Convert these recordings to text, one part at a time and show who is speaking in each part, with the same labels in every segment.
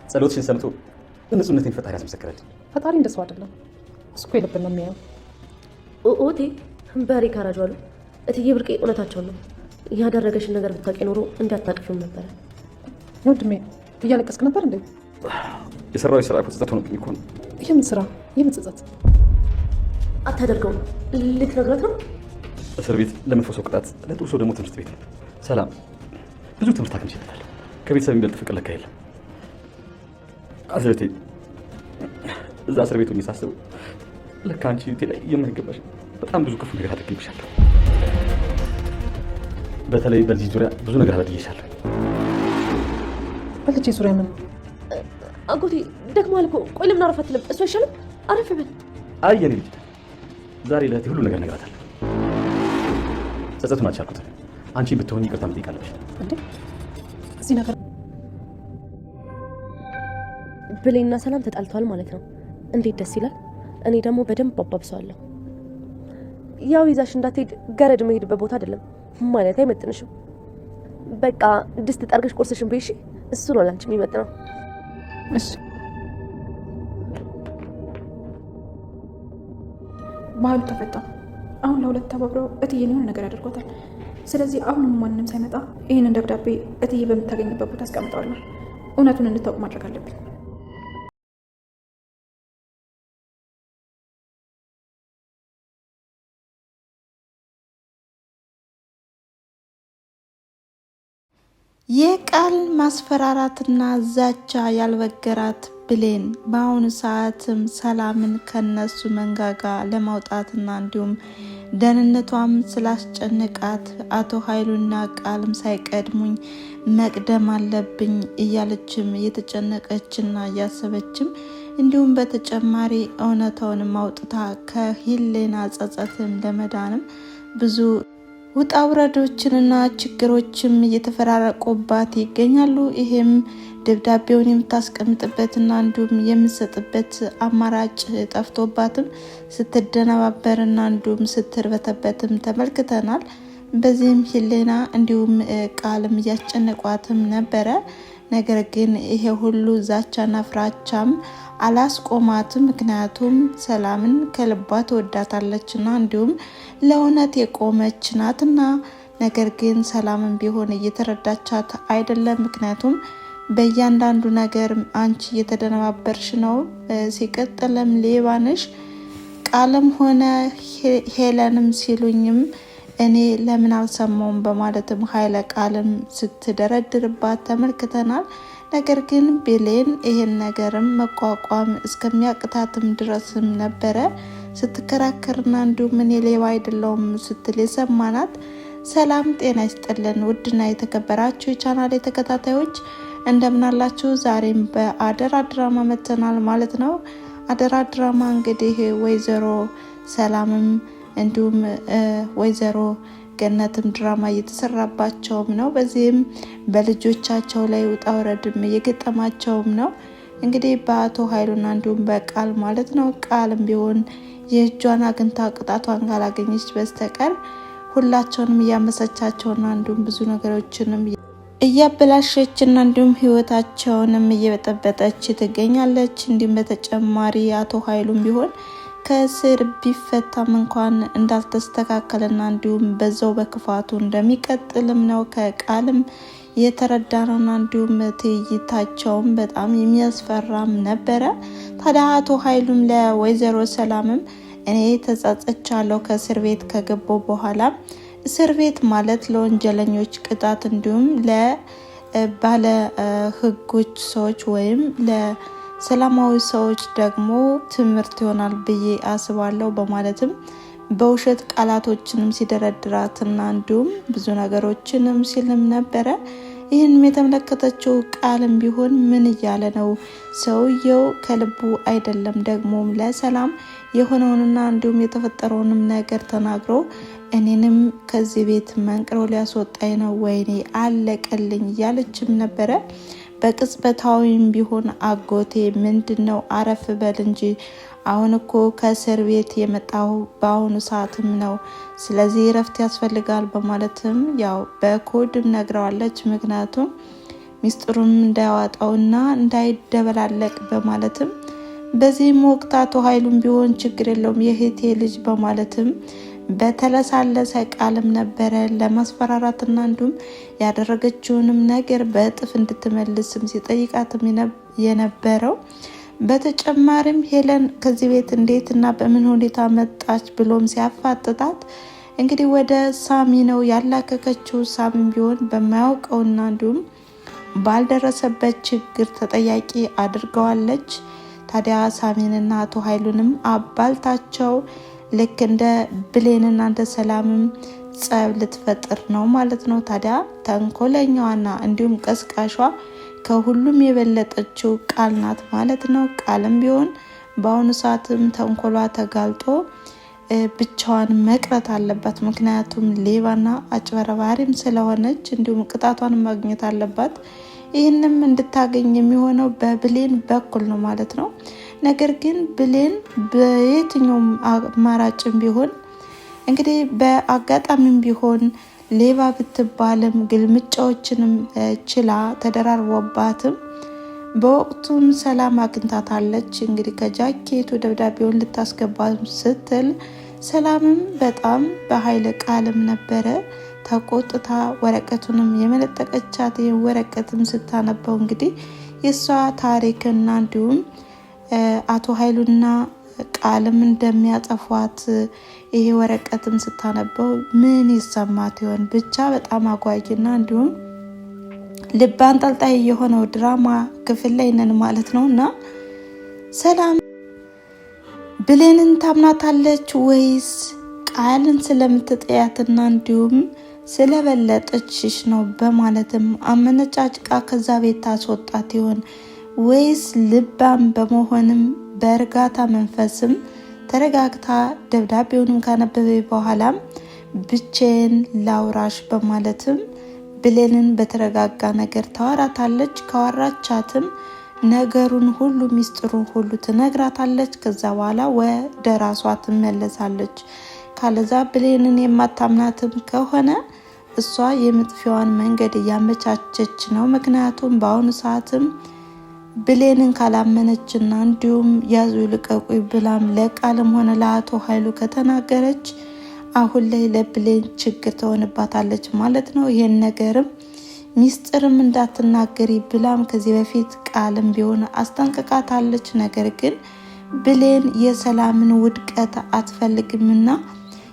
Speaker 1: ጸሎትሽን ሰምቶ ንጹህነቴን ፈጣሪ ያስመሰከረልኝ።
Speaker 2: ፈጣሪ እንደሱ አይደለም። እሱ እኮ የልብን ነው የሚያየው።
Speaker 3: ኦቴ በሬ ካራጇሉ እትዬ ብርቄ እውነታቸው ነው። ያደረገሽን ነገር ብታውቂ ኖሮ እንዳታቅፊም ነበረ።
Speaker 2: ወንድሜ እያለቀስክ ነበር እንዴ?
Speaker 1: የሰራው ስራ እኮ ጸጸት ሆኖብኝ እኮ ነው።
Speaker 2: የምን ስራ? የምን ጸጸት?
Speaker 3: አታደርገውም። ልትነግራት ነው?
Speaker 1: እስር ቤት ለመጥፎ ሰው ቅጣት፣ ለጥሩ ሰው ደግሞ ትምህርት ቤት ነው። ሰላም ብዙ ትምህርት አግኝቼበታለሁ። ከቤተሰብ የሚበልጥ ፍቅር ለካ የለም። አዝለቴ እዛ እስር ቤት ሆኜ ሳስበው ለካ አንቺ ቤቴ ላይ የማይገባሽ በጣም ብዙ ክፉ ነገር አድርጌብሻለሁ። በተለይ በልጅ ዙሪያ ብዙ ነገር አድርጌሻለሁ።
Speaker 2: በልጅ ዙሪያ ምን?
Speaker 3: አጎቴ ደክሞሃል እኮ። ቆይ ለምን አረፍ አትልም? እሱ አይሻልም? አረፍ በል።
Speaker 1: አይ የኔ ልጅ ዛሬ ለእህቴ ሁሉ ነገር እነግራታለሁ። ጸጸቱን አልቻልኩትም። አንቺ ብትሆኚ ይቅርታ መጠየቅ አለብሽ።
Speaker 2: እንዴ እዚህ ነገር
Speaker 3: ብሌንና ሰላም ተጣልተዋል ማለት ነው። እንዴት ደስ ይላል። እኔ ደግሞ በደንብ አባብሰዋለሁ። ያው ይዛሽ እንዳትሄድ ገረድ መሄድበት ቦታ አይደለም ማለት አይመጥንሽም። በቃ ድስት ጠርገሽ ቁርስሽን በይሽ። እሱ ነው ላንቺ የሚመጥነው።
Speaker 2: እሺ ባህሉ ተፈታ። አሁን ለሁለት ተባብረው እትዬን የሆነ ነገር ያደርጓታል። ስለዚህ አሁንም ማንም ሳይመጣ ይህንን ደብዳቤ እትዬ በምታገኝበት ቦታ አስቀምጠዋለሁ። እውነቱን እንድታውቅ ማድረግ አለብኝ።
Speaker 4: የቃል ማስፈራራትና ዛቻ ያልበገራት ብሌን በአሁኑ ሰዓትም ሰላምን ከነሱ መንጋጋ ለማውጣትና እንዲሁም ደህንነቷም ስላስጨነቃት አቶ ኃይሉና ቃልም ሳይቀድሙኝ መቅደም አለብኝ እያለችም እየተጨነቀችና እያሰበችም እንዲሁም በተጨማሪ እውነታውን ማውጣታ ከሂሌና ጸጸትም ለመዳንም ብዙ ውጣ ውረዶችንና ችግሮችም እየተፈራረቁባት ይገኛሉ። ይሄም ደብዳቤውን የምታስቀምጥበትና እንዲሁም የምትሰጥበት አማራጭ ጠፍቶባትም ስትደነባበርና እንዲሁም ስትርበተበትም ተመልክተናል። በዚህም ሂሌና እንዲሁም ቃልም እያስጨነቋትም ነበረ። ነገር ግን ይሄ ሁሉ ዛቻና ፍራቻም አላስቆማትም። ምክንያቱም ሰላምን ከልቧ ትወዳታለችና እንዲሁም ለእውነት የቆመች ናትና። ነገር ግን ሰላምን ቢሆን እየተረዳቻት አይደለም። ምክንያቱም በእያንዳንዱ ነገር አንቺ እየተደነባበርሽ ነው። ሲቀጥልም ሌባነሽ ቃልም ሆነ ሄለንም ሲሉኝም እኔ ለምን አልሰማውም በማለትም ኃይለ ቃልም ስትደረድርባት ተመልክተናል። ነገር ግን ብሌን ይሄን ነገርም መቋቋም እስከሚያቅታትም ድረስም ነበረ ስትከራከርና እንዲሁም እኔ ሌባ አይደለሁም ስትል የሰማናት። ሰላም ጤና ይስጥልን ውድና የተከበራችሁ የቻናል ተከታታዮች እንደምናላችሁ። ዛሬም በአደራ ድራማ መተናል ማለት ነው። አደራ ድራማ እንግዲህ ወይዘሮ ሰላምም እንዲሁም ወይዘሮ ገነትም ድራማ እየተሰራባቸውም ነው። በዚህም በልጆቻቸው ላይ ውጣ ውረድም እየገጠማቸውም ነው። እንግዲህ በአቶ ኃይሉና እንዲሁም በቃል ማለት ነው። ቃልም ቢሆን የእጇን አግኝታ ቅጣቷን ካላገኘች በስተቀር ሁላቸውንም እያመሰቻቸውና እንዲሁም ብዙ ነገሮችንም እያበላሸችና እንዲሁም ህይወታቸውንም እየበጠበጠች ትገኛለች። እንዲሁም በተጨማሪ አቶ ኃይሉም ቢሆን ከእስር ቢፈታም እንኳን እንዳልተስተካከለና እንዲሁም በዛው በክፋቱ እንደሚቀጥልም ነው ከቃልም የተረዳነውና እንዲሁም ትዕይታቸውም በጣም የሚያስፈራም ነበረ። ታዲያ አቶ ኃይሉም ለወይዘሮ ሰላምም እኔ ተጸጽቻለሁ ከእስር ቤት ከገባው በኋላ እስር ቤት ማለት ለወንጀለኞች ቅጣት እንዲሁም ለባለ ህጎች ሰዎች ወይም ለሰላማዊ ሰዎች ደግሞ ትምህርት ይሆናል ብዬ አስባለሁ በማለትም በውሸት ቃላቶችንም ሲደረድራትና እንዲሁም ብዙ ነገሮችንም ሲልም ነበረ። ይህንም የተመለከተችው ቃልም ቢሆን ምን እያለ ነው? ሰውየው ከልቡ አይደለም። ደግሞም ለሰላም የሆነውንና እንዲሁም የተፈጠረውንም ነገር ተናግሮ እኔንም ከዚህ ቤት መንቅሮ ሊያስወጣኝ ነው፣ ወይኔ አለቀልኝ እያለችም ነበረ። በቅጽበታዊም ቢሆን አጎቴ ምንድነው አረፍ በል እንጂ አሁን እኮ ከእስር ቤት የመጣው በአሁኑ ሰዓትም ነው፣ ስለዚህ እረፍት ያስፈልጋል በማለትም ያው በኮድም ነግረዋለች። ምክንያቱም ሚስጥሩም እንዳያወጣውና እንዳይደበላለቅ በማለትም በዚህም ወቅት አቶ ኃይሉም ቢሆን ችግር የለውም የእህቴ ልጅ በማለትም በተለሳለሰ ቃልም ነበረ ለማስፈራራትና እንዲሁም ያደረገችውንም ነገር በእጥፍ እንድትመልስም ሲጠይቃትም የነበረው። በተጨማሪም ሄለን ከዚህ ቤት እንዴትና በምን ሁኔታ መጣች ብሎም ሲያፋጥጣት እንግዲህ ወደ ሳሚ ነው ያላከከችው። ሳሚም ቢሆን በማያውቀውና እንዲሁም ባልደረሰበት ችግር ተጠያቂ አድርገዋለች። ታዲያ ሳሚንና አቶ ኃይሉንም አባልታቸው ልክ እንደ ብሌንና እንደ ሰላምም ጸብ ልትፈጥር ነው ማለት ነው። ታዲያ ተንኮለኛዋና እንዲሁም ቀስቃሿ ከሁሉም የበለጠችው ቃል ናት ማለት ነው። ቃልም ቢሆን በአሁኑ ሰዓትም ተንኮሏ ተጋልጦ ብቻዋን መቅረት አለባት። ምክንያቱም ሌባና አጭበረባሪም ስለሆነች እንዲሁም ቅጣቷን ማግኘት አለባት። ይህንም እንድታገኝ የሚሆነው በብሌን በኩል ነው ማለት ነው። ነገር ግን ብሌን በየትኛውም አማራጭም ቢሆን እንግዲህ በአጋጣሚም ቢሆን ሌባ ብትባልም ግልምጫዎችንም ችላ ተደራርቦባትም በወቅቱም ሰላም አግኝታታለች። እንግዲህ ከጃኬቱ ደብዳቤውን ልታስገባ ስትል ሰላምም በጣም በኃይለ ቃልም ነበረ ተቆጥታ ወረቀቱንም የመለጠቀቻት። ወረቀትም ስታነበው እንግዲህ የሷ ታሪክና እንዲሁም አቶ ኃይሉና ቃልም እንደሚያጠፏት ይሄ ወረቀትም ስታነበው ምን ይሰማት ይሆን? ብቻ በጣም አጓጊና እንዲሁም ልብ አንጠልጣይ የሆነው ድራማ ክፍል ላይ ነን ማለት ነው። እና ሰላም ብሌንን ታምናታለች ወይስ ቃልን ስለምትጠያትና እንዲሁም ስለበለጠችሽ ነው በማለትም አመነጫጭቃ ከዛ ቤት ታስወጣት ይሆን? ወይስ ልባም በመሆንም በእርጋታ መንፈስም ተረጋግታ ደብዳቤውንም ካነበበ በኋላም ብቻዬን ላውራሽ በማለትም ብሌንን በተረጋጋ ነገር ታወራታለች። ካወራቻትም ነገሩን ሁሉ ሚስጥሩን ሁሉ ትነግራታለች። ከዛ በኋላ ወደ ራሷ ትመለሳለች። ካለዛ ብሌንን የማታምናትም ከሆነ እሷ የምጥፊዋን መንገድ እያመቻቸች ነው። ምክንያቱም በአሁኑ ሰዓትም ብሌንን ካላመነችና እንዲሁም ያዙ ልቀቁኝ ብላም ለቃልም ሆነ ለአቶ ኃይሉ ከተናገረች አሁን ላይ ለብሌን ችግር ትሆንባታለች ማለት ነው። ይሄን ነገርም ሚስጥርም እንዳትናገሪ ብላም ከዚህ በፊት ቃልም ቢሆን አስጠንቅቃታለች። ነገር ግን ብሌን የሰላምን ውድቀት አትፈልግምና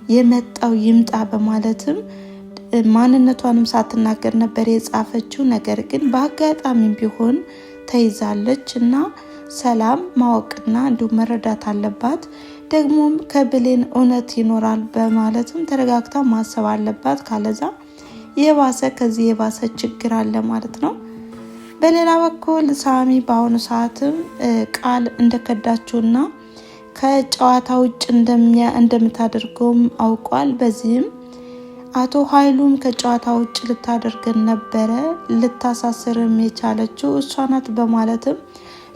Speaker 4: የመጣው ይምጣ በማለትም ማንነቷንም ሳትናገር ነበር የጻፈችው። ነገር ግን በአጋጣሚ ቢሆን ተይዛለች እና ሰላም ማወቅና እንዲሁም መረዳት አለባት። ደግሞም ከብሌን እውነት ይኖራል በማለትም ተረጋግታ ማሰብ አለባት። ካለዛ የባሰ ከዚህ የባሰ ችግር አለ ማለት ነው። በሌላ በኩል ሳሚ በአሁኑ ሰዓትም ቃል እንደከዳችውና ከጨዋታ ውጭ እንደምታደርገውም አውቋል። በዚህም አቶ ኃይሉም ከጨዋታ ውጭ ልታደርገን ነበረ ልታሳስርም የቻለችው እሷ ናት በማለትም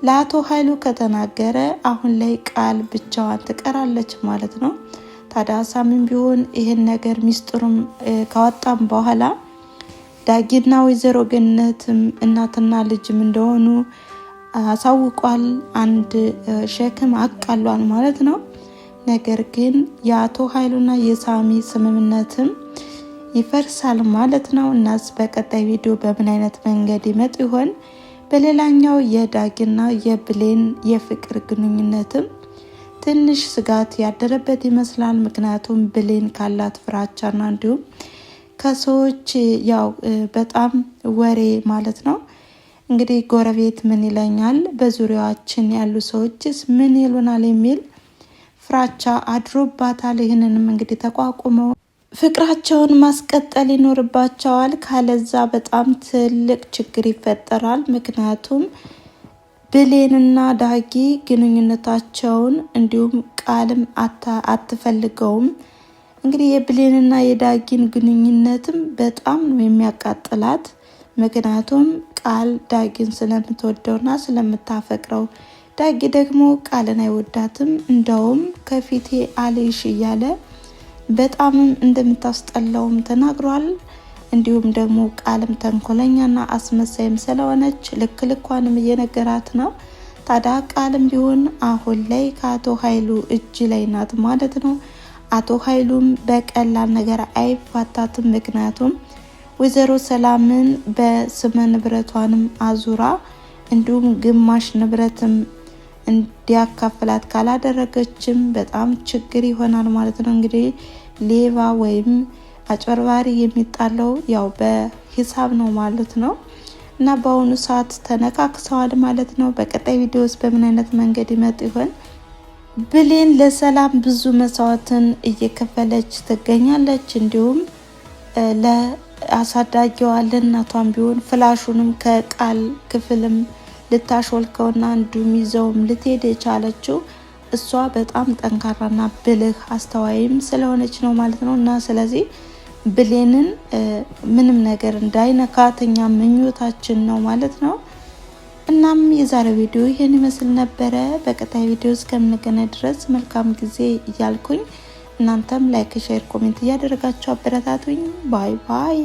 Speaker 4: ለአቶ ኃይሉ ከተናገረ አሁን ላይ ቃል ብቻዋን ትቀራለች ማለት ነው። ታዲያ ሳሚም ቢሆን ይሄን ነገር ሚስጥሩም ካወጣም በኋላ ዳጊና ወይዘሮ ገነትም እናትና ልጅም እንደሆኑ አሳውቋል። አንድ ሸክም አቃሏል ማለት ነው። ነገር ግን የአቶ ኃይሉና የሳሚ ስምምነትም ይፈርሳል ማለት ነው። እናስ በቀጣይ ቪዲዮ በምን አይነት መንገድ ይመጡ ይሆን? በሌላኛው የዳጊና የብሌን የፍቅር ግንኙነትም ትንሽ ስጋት ያደረበት ይመስላል። ምክንያቱም ብሌን ካላት ፍራቻና እንዲሁም ከሰዎች ያው በጣም ወሬ ማለት ነው እንግዲህ ጎረቤት ምን ይለኛል፣ በዙሪያችን ያሉ ሰዎችስ ምን ይሉናል የሚል ፍራቻ አድሮባታል። ይህንንም እንግዲህ ተቋቁመው ፍቅራቸውን ማስቀጠል ይኖርባቸዋል። ካለዛ በጣም ትልቅ ችግር ይፈጠራል። ምክንያቱም ብሌንና ዳጊ ግንኙነታቸውን እንዲሁም ቃልም አትፈልገውም። እንግዲህ የብሌንና የዳጊን ግንኙነትም በጣም ነው የሚያቃጥላት። ምክንያቱም ቃል ዳጊን ስለምትወደውና ስለምታፈቅረው፣ ዳጊ ደግሞ ቃልን አይወዳትም። እንደውም ከፊቴ አልይሽ እያለ በጣምም እንደምታስጠላውም ተናግሯል። እንዲሁም ደግሞ ቃልም ተንኮለኛና አስመሳይም ስለሆነች ልኳንም እየነገራት ነው። ታዲያ ቃልም ቢሆን አሁን ላይ ከአቶ ኃይሉ እጅ ላይ ናት ማለት ነው። አቶ ኃይሉም በቀላል ነገር አይፋታትም። ምክንያቱም ወይዘሮ ሰላምን በስመ ንብረቷንም አዙራ እንዲሁም ግማሽ ንብረትም እንዲያካፍላት ካላደረገችም በጣም ችግር ይሆናል ማለት ነው። እንግዲህ ሌባ ወይም አጭበርባሪ የሚጣለው ያው በሂሳብ ነው ማለት ነው። እና በአሁኑ ሰዓት ተነካክሰዋል ማለት ነው። በቀጣይ ቪዲዮስ በምን አይነት መንገድ ይመጡ ይሆን? ብሌን ለሰላም ብዙ መስዋዕትን እየከፈለች ትገኛለች። እንዲሁም ለአሳዳጊዋ ለእናቷም ቢሆን ፍላሹንም ከቃል ክፍልም ልታሾልከውና እንዲሁም ይዘውም ልትሄድ የቻለችው እሷ በጣም ጠንካራና ብልህ አስተዋይም ስለሆነች ነው ማለት ነው። እና ስለዚህ ብሌንን ምንም ነገር እንዳይነካት እኛ ምኞታችን ነው ማለት ነው። እናም የዛሬው ቪዲዮ ይሄን ይመስል ነበረ። በቀጣይ ቪዲዮ እስከምንገናኝ ድረስ መልካም ጊዜ እያልኩኝ እናንተም ላይክ፣ ሼር፣ ኮሜንት እያደረጋችሁ አበረታቱኝ። ባይ ባይ።